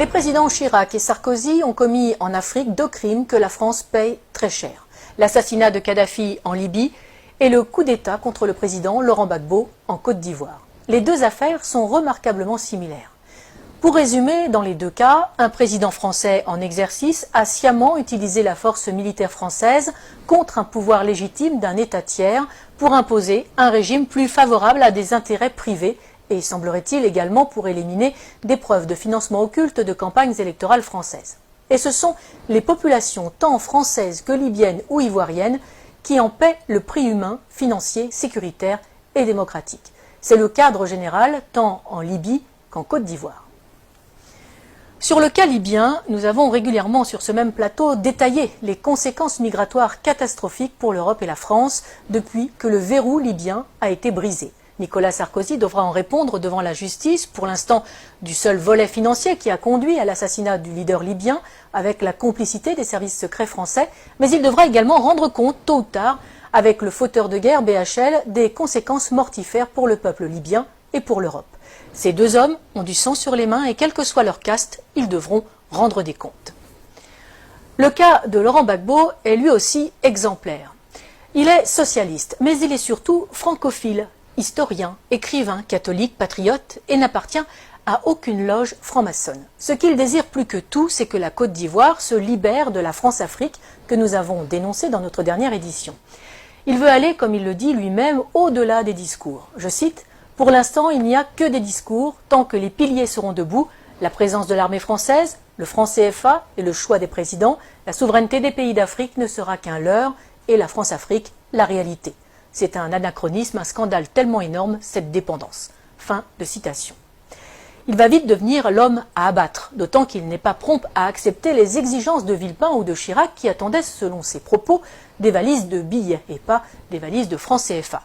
Les présidents Chirac et Sarkozy ont commis en Afrique 2 crimes que la France paye très cher. L'assassinat de Kadhafi en Libye et le coup d'État contre le président Laurent Gbagbo en Côte d'Ivoire. Les 2 affaires sont remarquablement similaires. Pour résumer, dans les 2 cas, un président français en exercice a sciemment utilisé la force militaire française contre un pouvoir légitime d'un État tiers pour imposer un régime plus favorable à des intérêts privés et, semblerait-il, également pour éliminer des preuves de financement occulte de campagnes électorales françaises. Et ce sont les populations tant françaises que libyennes ou ivoiriennes qui en paient le prix humain, financier, sécuritaire et démocratique. C'est le cadre général tant en Libye qu'en Côte d'Ivoire. Sur le cas libyen, nous avons régulièrement sur ce même plateau détaillé les conséquences migratoires catastrophiques pour l'Europe et la France depuis que le verrou libyen a été brisé. Nicolas Sarkozy devra en répondre devant la justice, pour l'instant du seul volet financier qui a conduit à l'assassinat du leader libyen avec la complicité des services secrets français, mais il devra également rendre compte tôt ou tard avec le fauteur de guerre BHL des conséquences mortifères pour le peuple libyen et pour l'Europe. Ces 2 hommes ont du sang sur les mains et quel que soit leur caste, ils devront rendre des comptes. Le cas de Laurent Gbagbo est lui aussi exemplaire. Il est socialiste, mais il est surtout francophile, historien, écrivain, catholique, patriote et n'appartient à aucune loge franc-maçonne. Ce qu'il désire plus que tout, c'est que la Côte d'Ivoire se libère de la France-Afrique que nous avons dénoncée dans notre dernière édition. Il veut aller, comme il le dit lui-même, au-delà des discours. Je cite: « Pour l'instant, il n'y a que des discours, tant que les piliers seront debout, la présence de l'armée française, le franc CFA et le choix des présidents, la souveraineté des pays d'Afrique ne sera qu'un leurre et la France-Afrique, la réalité. C'est un anachronisme, un scandale tellement énorme, cette dépendance. » Fin de citation. Il va vite devenir l'homme à abattre, d'autant qu'il n'est pas prompt à accepter les exigences de Villepin ou de Chirac qui attendaient, selon ses propos, des valises de billets et pas des valises de francs CFA.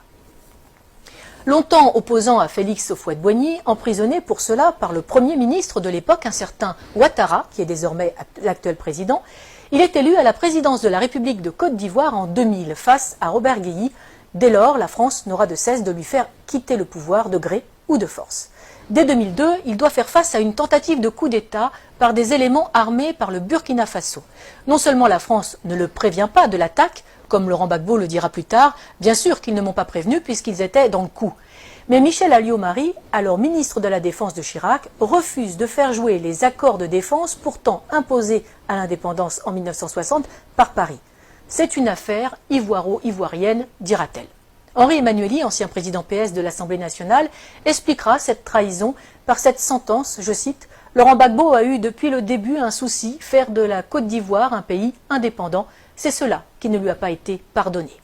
Longtemps opposant à Félix Houphouët-Boigny, emprisonné pour cela par le Premier ministre de l'époque, un certain Ouattara, qui est désormais l'actuel président, il est élu à la présidence de la République de Côte d'Ivoire en 2000 face à Robert Guéhi. Dès lors, la France n'aura de cesse de lui faire quitter le pouvoir de gré ou de force. Dès 2002, il doit faire face à une tentative de coup d'État par des éléments armés par le Burkina Faso. Non seulement la France ne le prévient pas de l'attaque, comme Laurent Gbagbo le dira plus tard, bien sûr qu'ils ne m'ont pas prévenu puisqu'ils étaient dans le coup. Mais Michel Alliot-Marie, alors ministre de la Défense de Chirac, refuse de faire jouer les accords de défense pourtant imposés à l'indépendance en 1960 par Paris. C'est une affaire ivoiro-ivoirienne, dira-t-elle. Henri Emmanuelli, ancien président PS de l'Assemblée nationale, expliquera cette trahison par cette sentence, je cite, « Laurent Gbagbo a eu depuis le début un souci, faire de la Côte d'Ivoire un pays indépendant. C'est cela qui ne lui a pas été pardonné. »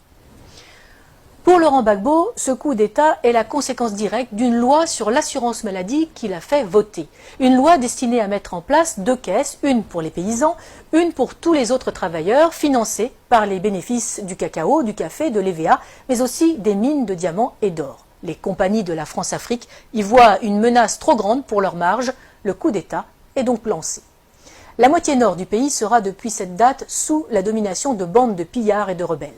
Pour Laurent Gbagbo, ce coup d'État est la conséquence directe d'une loi sur l'assurance maladie qu'il a fait voter. Une loi destinée à mettre en place 2 caisses, une pour les paysans, une pour tous les autres travailleurs, financée par les bénéfices du cacao, du café, de l'EVA, mais aussi des mines de diamants et d'or. Les compagnies de la France-Afrique y voient une menace trop grande pour leur marge. Le coup d'État est donc lancé. La moitié nord du pays sera depuis cette date sous la domination de bandes de pillards et de rebelles.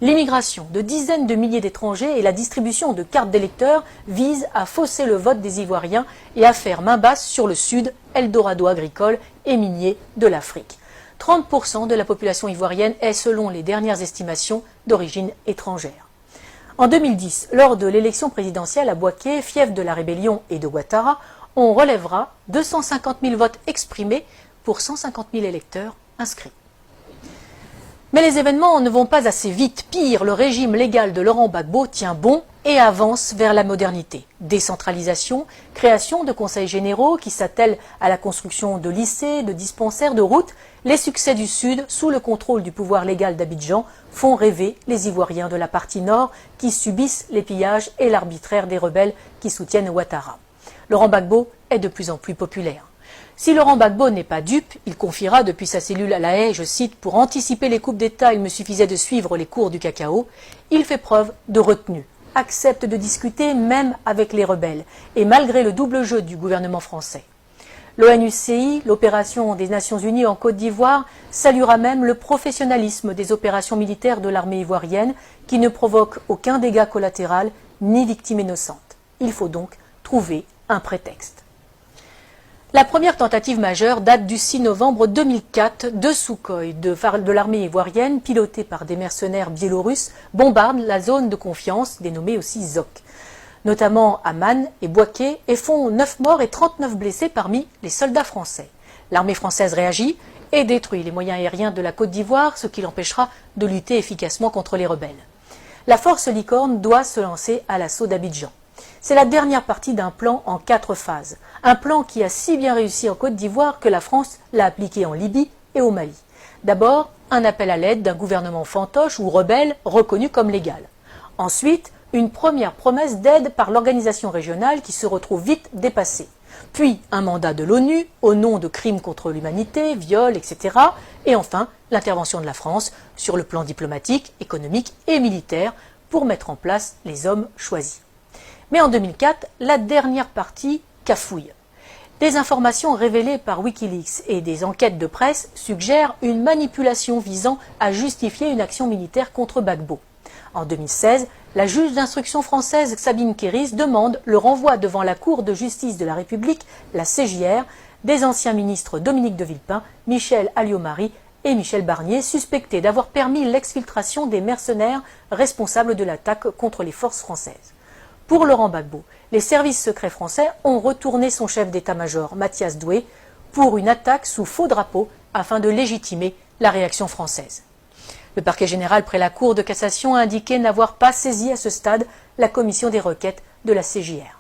L'immigration de dizaines de milliers d'étrangers et la distribution de cartes d'électeurs visent à fausser le vote des Ivoiriens et à faire main basse sur le sud, Eldorado agricole et minier de l'Afrique. 30% de la population ivoirienne est, selon les dernières estimations, d'origine étrangère. En 2010, lors de l'élection présidentielle à Bouaké, fief de la rébellion et de Ouattara, on relèvera 250 000 votes exprimés pour 150 000 électeurs inscrits. Mais les événements ne vont pas assez vite. Pire, le régime légal de Laurent Gbagbo tient bon et avance vers la modernité. Décentralisation, création de conseils généraux qui s'attellent à la construction de lycées, de dispensaires, de routes. Les succès du Sud, sous le contrôle du pouvoir légal d'Abidjan, font rêver les Ivoiriens de la partie nord qui subissent les pillages et l'arbitraire des rebelles qui soutiennent Ouattara. Laurent Gbagbo est de plus en plus populaire. Si Laurent Gbagbo n'est pas dupe, il confiera depuis sa cellule à La Haye, je cite, « Pour anticiper les coupes d'État, il me suffisait de suivre les cours du cacao ». Il fait preuve de retenue, accepte de discuter même avec les rebelles, et malgré le double jeu du gouvernement français. L'ONUCI, l'opération des Nations Unies en Côte d'Ivoire, saluera même le professionnalisme des opérations militaires de l'armée ivoirienne qui ne provoquent aucun dégât collatéral ni victime innocente. Il faut donc trouver un prétexte. La première tentative majeure date du 6 novembre 2004. Deux Sukhoi de l'armée ivoirienne, pilotés par des mercenaires biélorusses, bombardent la zone de confiance, dénommée aussi ZOC, notamment à Man et Bouaké, et font 9 morts et 39 blessés parmi les soldats français. L'armée française réagit et détruit les moyens aériens de la Côte d'Ivoire, ce qui l'empêchera de lutter efficacement contre les rebelles. La force Licorne doit se lancer à l'assaut d'Abidjan. C'est la dernière partie d'un plan en 4 phases. Un plan qui a si bien réussi en Côte d'Ivoire que la France l'a appliqué en Libye et au Mali. D'abord, un appel à l'aide d'un gouvernement fantoche ou rebelle reconnu comme légal. Ensuite, une première promesse d'aide par l'organisation régionale qui se retrouve vite dépassée. Puis un mandat de l'ONU au nom de crimes contre l'humanité, viols, etc. Et enfin, l'intervention de la France sur le plan diplomatique, économique et militaire pour mettre en place les hommes choisis. Mais en 2004, la dernière partie cafouille. Des informations révélées par Wikileaks et des enquêtes de presse suggèrent une manipulation visant à justifier une action militaire contre Gbagbo. En 2016, la juge d'instruction française Sabine Kéris demande le renvoi devant la Cour de justice de la République, la CJR, des anciens ministres Dominique de Villepin, Michel Alliot-Marie et Michel Barnier, suspectés d'avoir permis l'exfiltration des mercenaires responsables de l'attaque contre les forces françaises. Pour Laurent Gbagbo, les services secrets français ont retourné son chef d'état-major, Mathias Doué, pour une attaque sous faux drapeau afin de légitimer la réaction française. Le parquet général près la Cour de cassation a indiqué n'avoir pas saisi à ce stade la commission des requêtes de la CJR.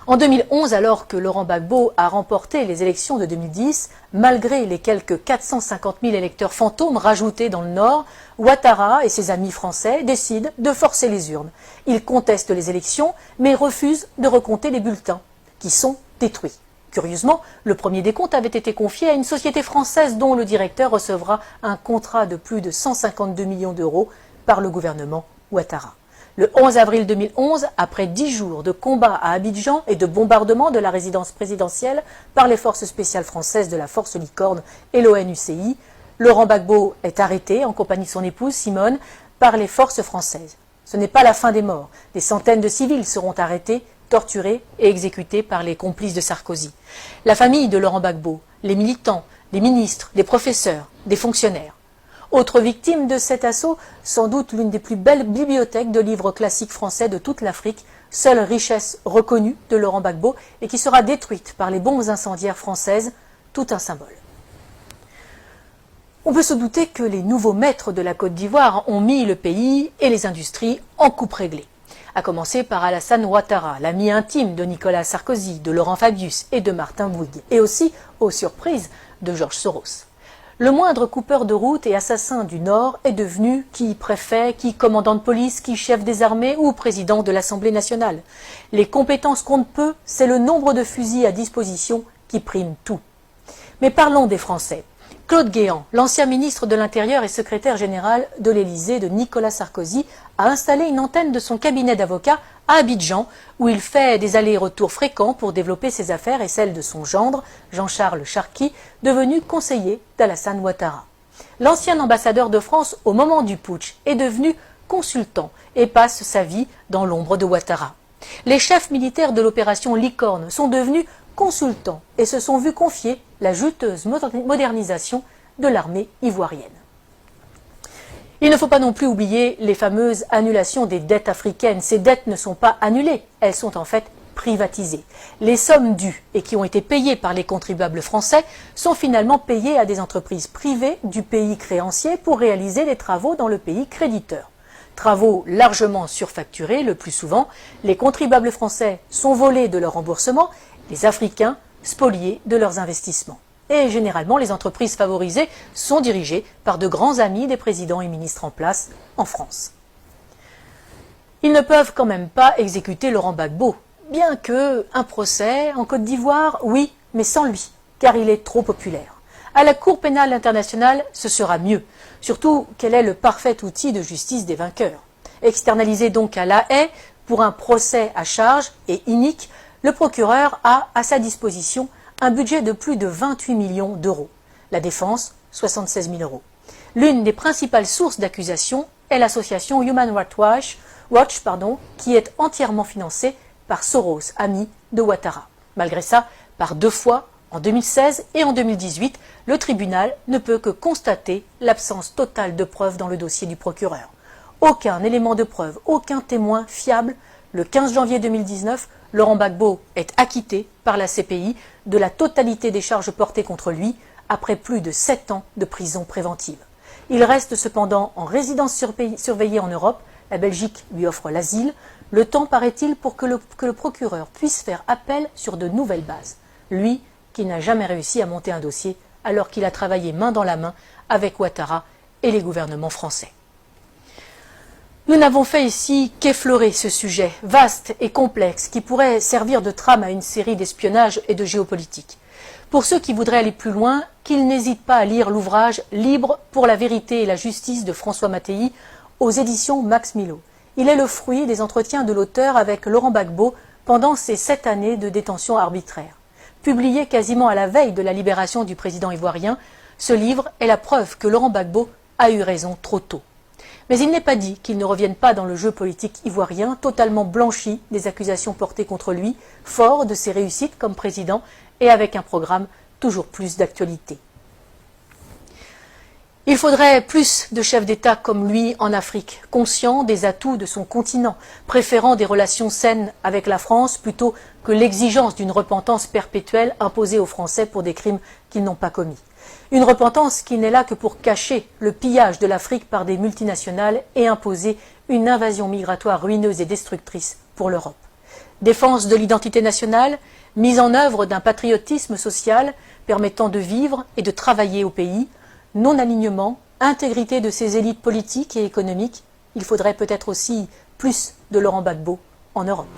En 2011, alors que Laurent Gbagbo a remporté les élections de 2010, malgré les quelques 450 000 électeurs fantômes rajoutés dans le Nord, Ouattara et ses amis français décident de forcer les urnes. Ils contestent les élections, mais refusent de recompter les bulletins, qui sont détruits. Curieusement, le premier décompte avait été confié à une société française dont le directeur recevra un contrat de plus de 152 millions d'euros par le gouvernement Ouattara. Le 11 avril 2011, après 10 jours de combats à Abidjan et de bombardement de la résidence présidentielle par les forces spéciales françaises de la Force Licorne et l'ONUCI, Laurent Gbagbo est arrêté en compagnie de son épouse Simone par les forces françaises. Ce n'est pas la fin des morts. Des centaines de civils seront arrêtés, torturés et exécutés par les complices de Sarkozy. La famille de Laurent Gbagbo, les militants, les ministres, les professeurs, des fonctionnaires. Autre victime de cet assaut, sans doute l'une des plus belles bibliothèques de livres classiques français de toute l'Afrique, seule richesse reconnue de Laurent Gbagbo et qui sera détruite par les bombes incendiaires françaises, tout un symbole. On peut se douter que les nouveaux maîtres de la Côte d'Ivoire ont mis le pays et les industries en coupe réglée. À commencer par Alassane Ouattara, l'ami intime de Nicolas Sarkozy, de Laurent Fabius et de Martin Bouygues, et aussi, aux surprises, de Georges Soros. Le moindre coupeur de route et assassin du Nord est devenu qui préfet, qui commandant de police, qui chef des armées ou président de l'Assemblée nationale. Les compétences comptent peu, c'est le nombre de fusils à disposition qui prime tout. Mais parlons des Français. Claude Guéant, l'ancien ministre de l'Intérieur et secrétaire général de l'Élysée de Nicolas Sarkozy, a installé une antenne de son cabinet d'avocats à Abidjan, où il fait des allers-retours fréquents pour développer ses affaires et celles de son gendre, Jean-Charles Charqui, devenu conseiller d'Alassane Ouattara. L'ancien ambassadeur de France au moment du putsch est devenu consultant et passe sa vie dans l'ombre de Ouattara. Les chefs militaires de l'opération Licorne sont devenus consultants et se sont vus confier la juteuse modernisation de l'armée ivoirienne. Il ne faut pas non plus oublier les fameuses annulations des dettes africaines. Ces dettes ne sont pas annulées, elles sont en fait privatisées. Les sommes dues et qui ont été payées par les contribuables français sont finalement payées à des entreprises privées du pays créancier pour réaliser des travaux dans le pays créditeur. Travaux largement surfacturés, le plus souvent, les contribuables français sont volés de leur remboursement, les Africains spoliés de leurs investissements. Et généralement, les entreprises favorisées sont dirigées par de grands amis des présidents et ministres en place en France. Ils ne peuvent quand même pas exécuter Laurent Gbagbo, bien que un procès en Côte d'Ivoire, oui, mais sans lui, car il est trop populaire. À la Cour pénale internationale, ce sera mieux, surtout qu'elle est le parfait outil de justice des vainqueurs. Externalisé donc à La Haye pour un procès à charge et inique, le procureur a à sa disposition un budget de plus de 28 millions d'euros. La défense, 76 000 euros. L'une des principales sources d'accusation est l'association Human Rights Watch, qui est entièrement financée par Soros, ami de Ouattara. Malgré ça, Par 2 fois, en 2016 et en 2018, le tribunal ne peut que constater l'absence totale de preuves dans le dossier du procureur. Aucun élément de preuve, aucun témoin fiable. Le 15 janvier 2019, Laurent Gbagbo est acquitté par la CPI de la totalité des charges portées contre lui après plus de 7 ans de prison préventive. Il reste cependant en résidence surveillée en Europe. La Belgique lui offre l'asile. Le temps, paraît-il, pour que le procureur puisse faire appel sur de nouvelles bases. Lui, qui n'a jamais réussi à monter un dossier alors qu'il a travaillé main dans la main avec Ouattara et les gouvernements français. Nous n'avons fait ici qu'effleurer ce sujet vaste et complexe qui pourrait servir de trame à une série d'espionnage et de géopolitique. Pour ceux qui voudraient aller plus loin, qu'ils n'hésitent pas à lire l'ouvrage « Libre pour la vérité et la justice » de François Mattei aux éditions Max Milo. Il est le fruit des entretiens de l'auteur avec Laurent Gbagbo pendant ces 7 années de détention arbitraire. Publié quasiment à la veille de la libération du président ivoirien, ce livre est la preuve que Laurent Gbagbo a eu raison trop tôt. Mais il n'est pas dit qu'il ne revienne pas dans le jeu politique ivoirien, totalement blanchi des accusations portées contre lui, fort de ses réussites comme président et avec un programme toujours plus d'actualité. Il faudrait plus de chefs d'État comme lui en Afrique, conscients des atouts de son continent, préférant des relations saines avec la France plutôt que l'exigence d'une repentance perpétuelle imposée aux Français pour des crimes qu'ils n'ont pas commis. Une repentance qui n'est là que pour cacher le pillage de l'Afrique par des multinationales et imposer une invasion migratoire ruineuse et destructrice pour l'Europe. Défense de l'identité nationale, mise en œuvre d'un patriotisme social permettant de vivre et de travailler au pays, non-alignement, intégrité de ses élites politiques et économiques. Il faudrait peut-être aussi plus de Laurent Gbagbo en Europe.